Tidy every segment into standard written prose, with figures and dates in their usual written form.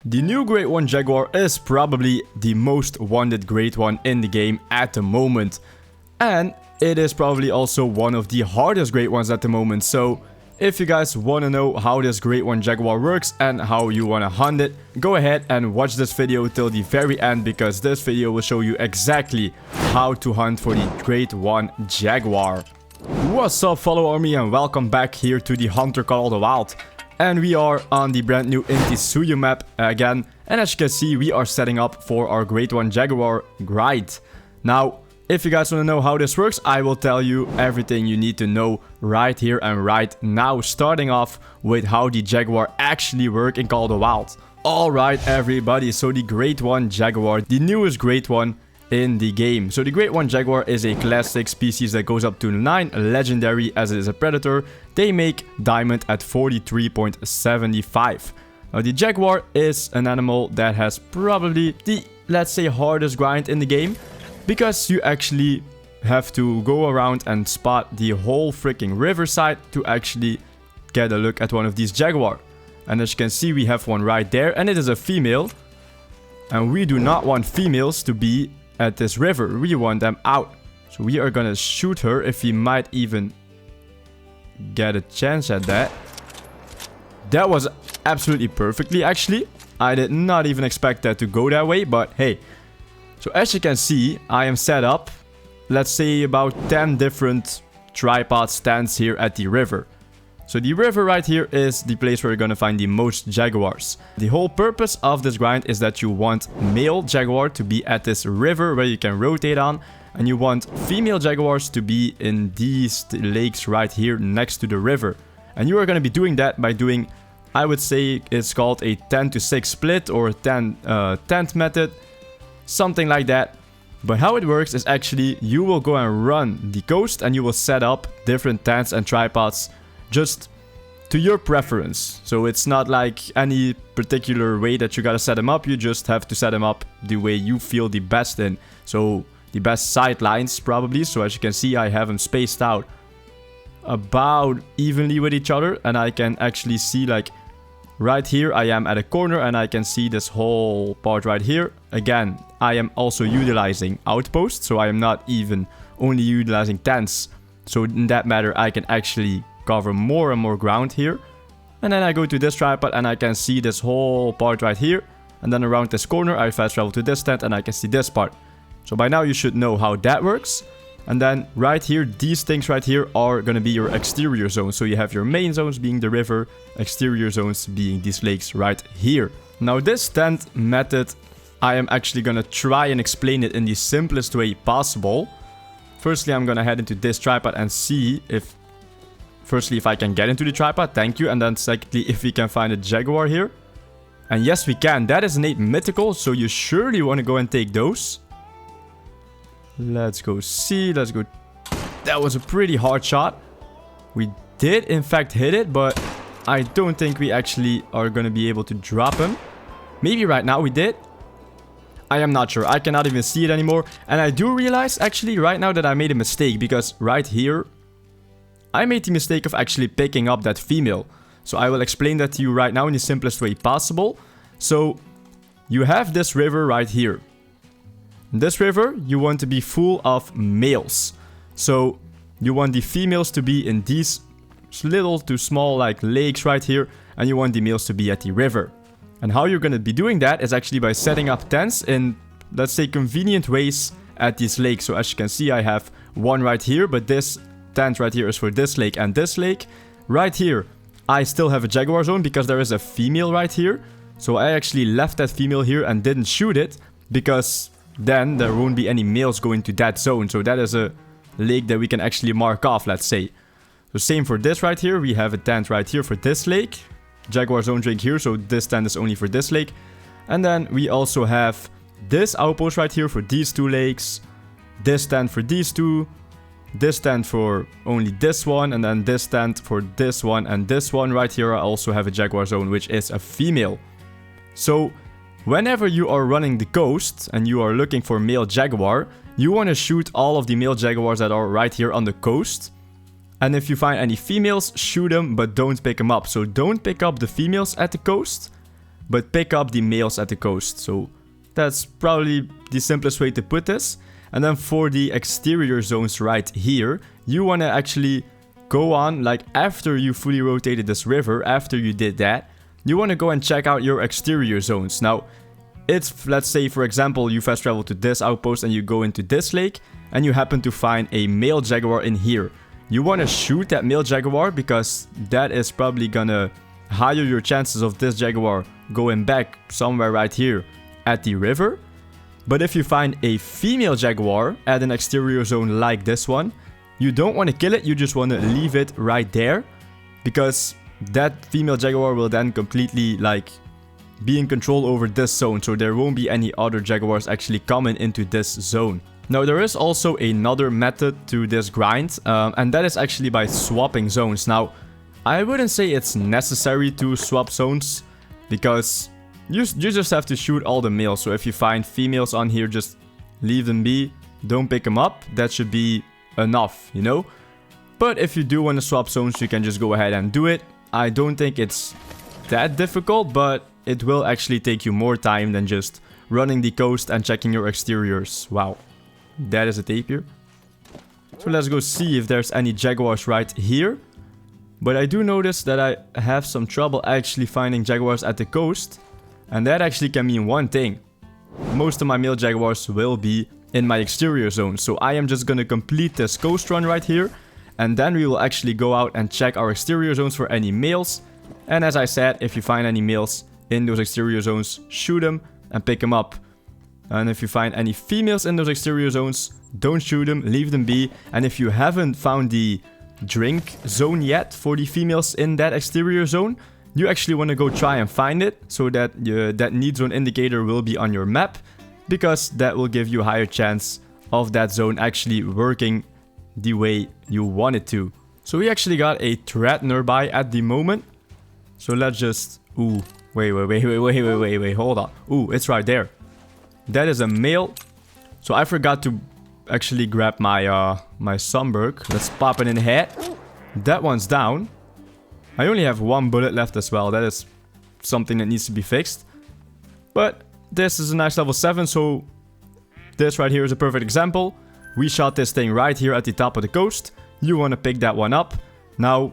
The new Great One Jaguar is probably the most wanted Great One in the game at the moment. And it is probably also one of the hardest Great Ones at the moment. So if you guys want to know how this Great One Jaguar works and how you want to hunt it, go ahead and watch this video till the very end, because this video will show you exactly how to hunt for the Great One Jaguar. What's up, Fallow Army, and welcome back here to the Hunter Call of the Wild. And we are on the brand new Intisuyu map again, and as you can see, we are setting up for our Great One Jaguar grind. Now, if you guys want to know how this works, I will tell you everything you need to know right here and right now, starting off with how the Jaguar actually works in Call of the Wild. Alright everybody, so the Great One Jaguar, the newest Great One in the game. So the Great One Jaguar is a classic species that goes up to 9, legendary as it is a predator. They make diamond at 43.75. Now the Jaguar is an animal that has probably the, let's say, hardest grind in the game, because you actually have to go around and spot the whole freaking riverside to actually get a look at one of these Jaguar. And as you can see, we have one right there, and it is a female. And we do not want females to be at this river. We want them out. So we are gonna shoot her, if we might even get a chance at that. That was absolutely perfectly, actually. I did not even expect that to go that way, but hey. So as you can see, I am set up, let's say, about 10 different tripod stands here at the river. So the river right here is the place where you're gonna find the most Jaguars. The whole purpose of this grind is that you want male Jaguar to be at this river where you can rotate on, and you want female Jaguars to be in these lakes right here next to the river. And you are gonna be doing that by doing, I would say it's called a 10-to-6 split or 10th method, something like that. But how it works is actually you will go and run the coast, and you will set up different tents and tripods just to your preference. So it's not like any particular way that you gotta set them up. You just have to set them up the way you feel the best in. So the best sight lines probably. So as you can see, I have them spaced out about evenly with each other, and I can actually see, like, right here I am at a corner and I can see this whole part right here. Again, I am also utilizing outposts, so I am not even only utilizing tents. So in that matter, I can actually cover more and more ground here. And then I go to this tripod and I can see this whole part right here. And then around this corner, I fast travel to this tent and I can see this part. So by now you should know how that works. And then right here, these things right here are going to be your exterior zones. So you have your main zones being the river, exterior zones being these lakes right here. Now this tent method, I am actually going to try and explain it in the simplest way possible. Firstly, I'm going to head into this tripod and see if, firstly, if I can get into the tripod, thank you. And then secondly, if we can find a Jaguar here. And yes, we can. That is an 8 mythical, so you surely want to go and take those. Let's go see. Let's go. That was a pretty hard shot. We did, in fact, hit it, but I don't think we actually are going to be able to drop him. Maybe right now we did. I am not sure. I cannot even see it anymore. And I do realize, actually, right now that I made a mistake, because right here, I made the mistake of actually picking up that female. So I will explain that to you right now in the simplest way possible. So you have this river right here. This river, you want to be full of males. So you want the females to be in these little to small like lakes right here. And you want the males to be at the river. And how you're going to be doing that is actually by setting up tents in, let's say, convenient ways at these lakes. So as you can see, I have one right here, but this tent right here is for this lake and this lake. Right here, I still have a Jaguar zone because there is a female right here. So I actually left that female here and didn't shoot it, because then there won't be any males going to that zone. So that is a lake that we can actually mark off, let's say. So same for this right here. We have a tent right here for this lake. Jaguar zone drink here, so this tent is only for this lake. And then we also have this outpost right here for these two lakes. This tent for these two. This tent for only this one. And then this tent for this one and this one. Right here I also have a Jaguar zone, which is a female. So whenever you are running the coast and you are looking for male Jaguar, you want to shoot all of the male Jaguars that are right here on the coast. And if you find any females, shoot them, but don't pick them up. So don't pick up the females at the coast. but pick up the males at the coast. So that's probably the simplest way to put this. And then for the exterior zones right here, you want to actually go on, like after you fully rotated this river, after you did that, you want to go and check out your exterior zones. Now, it's, let's say for example, you fast travel to this outpost and you go into this lake and you happen to find a male jaguar in here. You want to shoot that male jaguar because that is probably gonna higher your chances of this jaguar going back somewhere right here at the river. But if you find a female jaguar at an exterior zone like this one, you don't want to kill it, you just want to leave it right there, because that female jaguar will then completely like be in control over this zone, so there won't be any other jaguars actually coming into this zone. Now there is also another method to this grind, and that is actually by swapping zones. Now I wouldn't say it's necessary to swap zones, because you just have to shoot all the males. So if you find females on here, just leave them be, don't pick them up. That should be enough, you know. But if you do want to swap zones, you can just go ahead and do it. I don't think it's that difficult, but it will actually take you more time than just running the coast and checking your exteriors. Wow, that is a tapir. So let's go see if there's any jaguars right here. But I do notice that I have some trouble actually finding jaguars at the coast. And that actually can mean one thing. Most of my male jaguars will be in my exterior zone. So I am just going to complete this coast run right here. And then we will actually go out and check our exterior zones for any males. And as I said, if you find any males in those exterior zones, shoot them and pick them up. And if you find any females in those exterior zones, don't shoot them, leave them be. And if you haven't found the drink zone yet for the females in that exterior zone, you actually want to go try and find it, so that that need zone indicator will be on your map, because that will give you a higher chance of that zone actually working the way you want it to. So we actually got a threat nearby at the moment. So let's just... Ooh, wait, hold on. Ooh, it's right there. That is a male. So I forgot to actually grab my my sunberg. Let's pop it in the head. That one's down. I only have one bullet left as well. That is something that needs to be fixed. But this is a nice level 7, so this right here is a perfect example. We shot this thing right here at the top of the coast. You want to pick that one up. Now,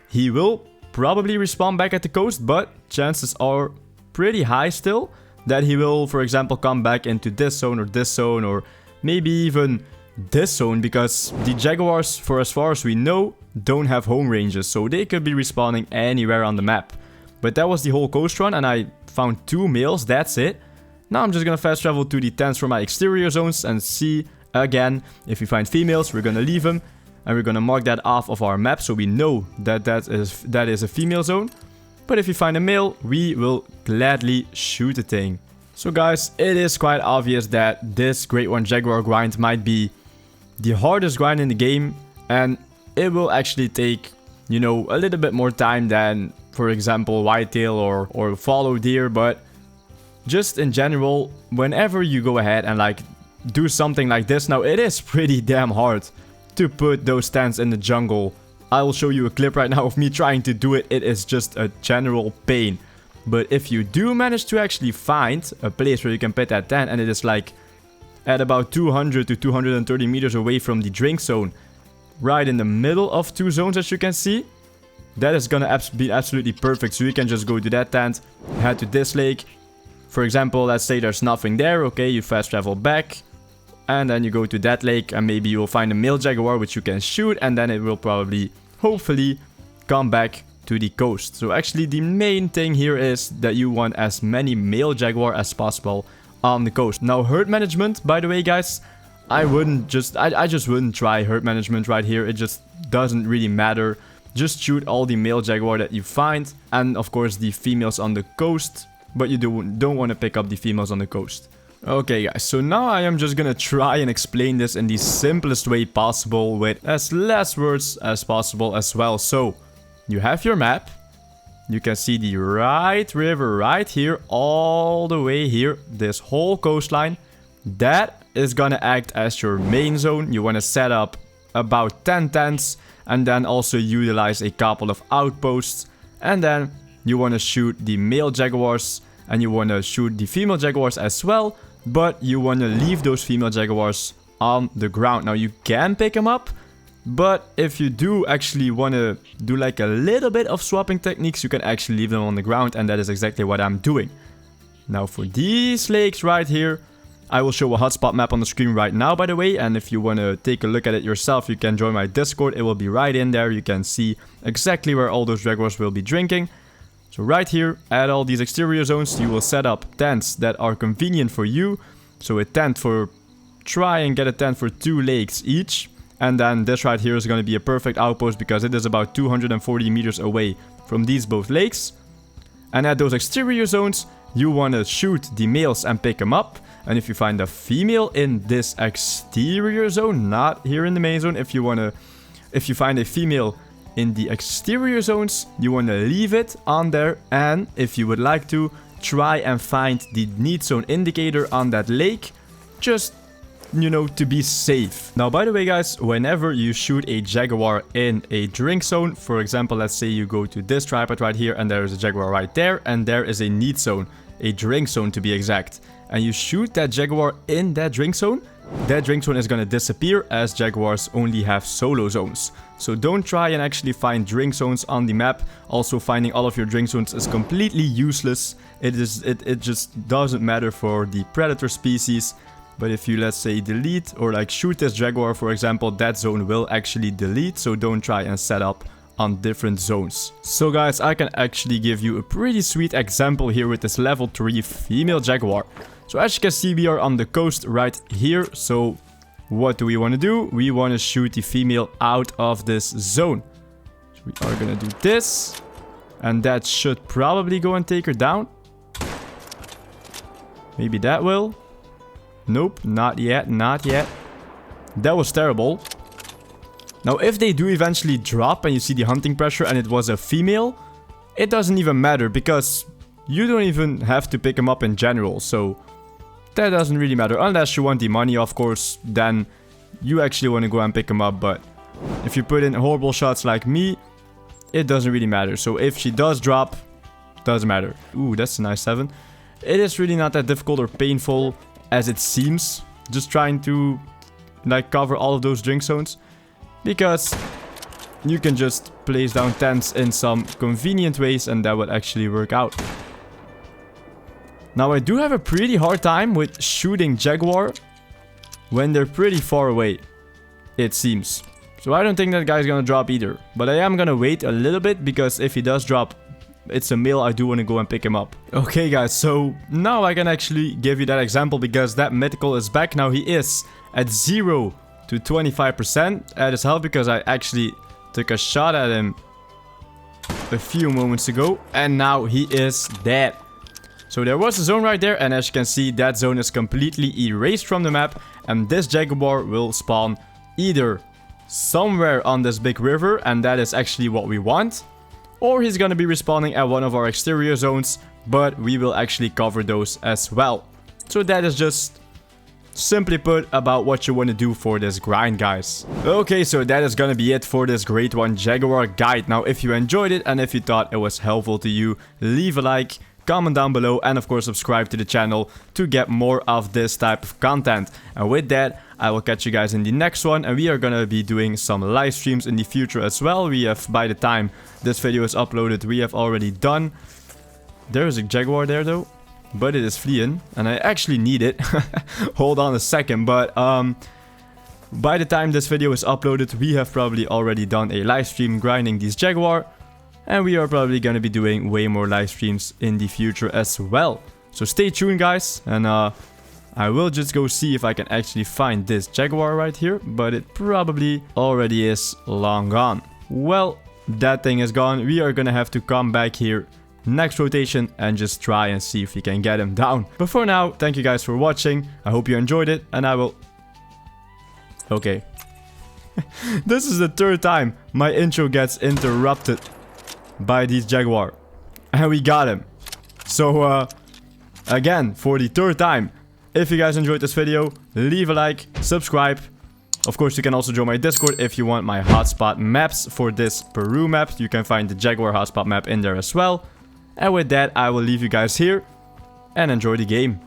he will probably respawn back at the coast, but chances are pretty high still that he will, for example, come back into this zone, or maybe even this zone, because the jaguars, for as far as we know, don't have home ranges, so they could be respawning anywhere on the map. But that was the whole coast run, and I found 2 males, that's it. Now I'm just gonna fast travel to the tents for my exterior zones and see again. If we find females, we're gonna leave them, and we're gonna mark that off of our map, so we know that that is a female zone. But if you find a male, we will gladly shoot the thing. So guys, it is quite obvious that this Great One Jaguar grind might be the hardest grind in the game, and it will actually take, you know, a little bit more time than, for example, whitetail or fallow deer. But just in general, whenever you go ahead and like do something like this, now it is pretty damn hard to put those tents in the jungle. I will show you a clip right now of me trying to do it. It is just a general pain. But if you do manage to actually find a place where you can put that tent, and it is like at about 200 to 230 meters away from the drink zone, right in the middle of 2 zones, as you can see, that is gonna be absolutely perfect. So you can just go to that tent, head to this lake. For example, let's say there's nothing there. Okay, you fast travel back, and then you go to that lake, and maybe you will find a male jaguar which you can shoot, and then it will probably, hopefully, come back to the coast. So actually the main thing here is that you want as many male jaguar as possible on the coast. Now herd management, by the way guys, I just wouldn't try herd management right here. It just doesn't really matter. Just shoot all the male jaguar that you find, and of course the females on the coast, but you don't want to pick up the females on the coast. Okay guys, so now I am just gonna try and explain this in the simplest way possible with as less words as possible as well. So you have your map. You can see the right river right here, all the way here, this whole coastline. That is gonna act as your main zone. You want to set up about 10 tents, and then also utilize a couple of outposts. And then you want to shoot the male jaguars and you want to shoot the female jaguars as well, but you want to leave those female jaguars on the ground. Now you can pick them up, but if you do actually want to do like a little bit of swapping techniques, you can actually leave them on the ground, and that is exactly what I'm doing. Now for these lakes right here, I will show a hotspot map on the screen right now, by the way, and if you want to take a look at it yourself, you can join my Discord. It will be right in there. You can see exactly where all those jaguars will be drinking. So right here, at all these exterior zones, you will set up tents that are convenient for you. So a tent for, try and get a tent for 2 lakes each. And then this right here is going to be a perfect outpost because it is about 240 meters away from these both lakes. And at those exterior zones, you want to shoot the males and pick them up. And if you find a female in this exterior zone, not here in the main zone, if you find a female in the exterior zones, you want to leave it on there. And if you would like to, try and find the need zone indicator on that lake, just, you know, to be safe. Now, by the way, guys, whenever you shoot a jaguar in a drink zone, for example, let's say you go to this tripod right here and there is a jaguar right there, and there is a need zone, a drink zone to be exact, and you shoot that jaguar in that drink zone is going to disappear as jaguars only have solo zones. So don't try and actually find drink zones on the map. Also, finding all of your drink zones is completely useless. It just doesn't matter for the predator species. But if you, let's say, delete or like shoot this jaguar, for example, that zone will actually delete. So don't try and set up on different zones. So guys, I can actually give you a pretty sweet example here with this level 3 female jaguar. So as you can see, we are on the coast right here. So what do we want to do? We want to shoot the female out of this zone. So we are going to do this. And that should probably go and take her down. Maybe that will. Nope, not yet, not yet. That was terrible. Now, if they do eventually drop and you see the hunting pressure and it was a female, it doesn't even matter because you don't even have to pick them up in general. So that doesn't really matter. Unless you want the money, of course, then you actually want to go and pick them up. But if you put in horrible shots like me, it doesn't really matter. So if she does drop, doesn't matter. Ooh, that's a nice 7. It is really not that difficult or painful as it seems. Just trying to like cover all of those drink zones. Because you can just place down tents in some convenient ways and that would actually work out. Now I do have a pretty hard time with shooting jaguar when they're pretty far away, it seems. So I don't think that guy's gonna drop either. But I am gonna wait a little bit because if he does drop, it's a male, I do want to go and pick him up. Okay guys, so now I can actually give you that example because that mythical is back. Now he is at 0 to 25% at his health because I actually took a shot at him a few moments ago and now he is dead. So there was a zone right there and as you can see that zone is completely erased from the map and this jaguar will spawn either somewhere on this big river and that is actually what we want, or he's gonna be respawning at one of our exterior zones, but we will actually cover those as well. So that is just simply put about what you want to do for this grind, guys. Okay, so that is gonna be it for this Great One Jaguar guide. Now if you enjoyed it and if you thought it was helpful to you, leave a like, comment down below and of course subscribe to the channel to get more of this type of content. And with that, I will catch you guys in the next one and we are gonna be doing some live streams in the future as well. We have, by the time this video is uploaded, we have already done. There is a jaguar there though, but it is fleeing and I actually need it. Hold on a second, but by the time this video is uploaded, we have probably already done a live stream grinding these jaguar. And we are probably going to be doing way more live streams in the future as well. So stay tuned, guys. And I will just go see if I can actually find this jaguar right here. But it probably already is long gone. Well, that thing is gone. We are going to have to come back here next rotation and just try and see if we can get him down. But for now, thank you guys for watching. I hope you enjoyed it. And I will... Okay. This is the 3rd time my intro gets interrupted by these jaguar and we got him. So again, for the 3rd time, if you guys enjoyed this video, leave a like, subscribe. Of course, you can also join my Discord if you want my hotspot maps for this Peru map. You can find the jaguar hotspot map in there as well. And with that, I will leave you guys here. and enjoy the game.